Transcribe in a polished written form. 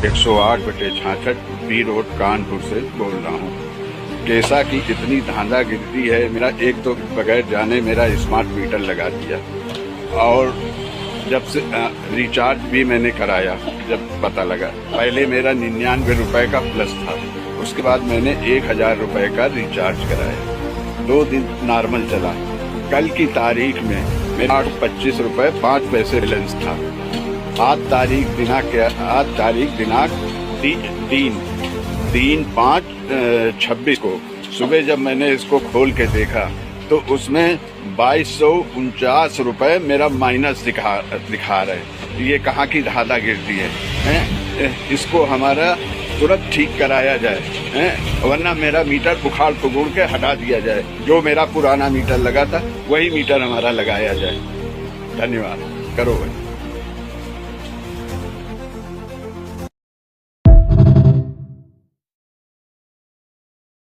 108/66 B road Kanpur से बोल रहा हूँ। कैसा कि इतनी धांधागिरी है। मेरा एक तो बगैर जाने मेरा स्मार्ट मीटर लगा दिया और जब से रिचार्ज भी मैंने कराया। जब पता लगा पहले मेरा 99 रुपए का प्लस था, उसके बाद मैंने 1000 रुपए का रिचार्ज कराया। 2 दिन नॉर्मल चला। कल की तारीख में मेरा 25 रुपए 5 पैसे बैलेंस था। आज तारीख दिनांक 3/5/26 को सुबह जब मैंने इसको खोल के देखा तो उसमें 2249 रुपए मेरा माइनस दिखा रहे। ये कहाँ की धांधागिरी है? इसको हमारा तुरंत ठीक कराया जाए, वरना मेरा मीटर उखाड़ पुगुड़ के हटा दिया जाए। जो मेरा पुराना मीटर लगा था वही मीटर हमारा लगाया जाए। धन्यवाद। करो भाई।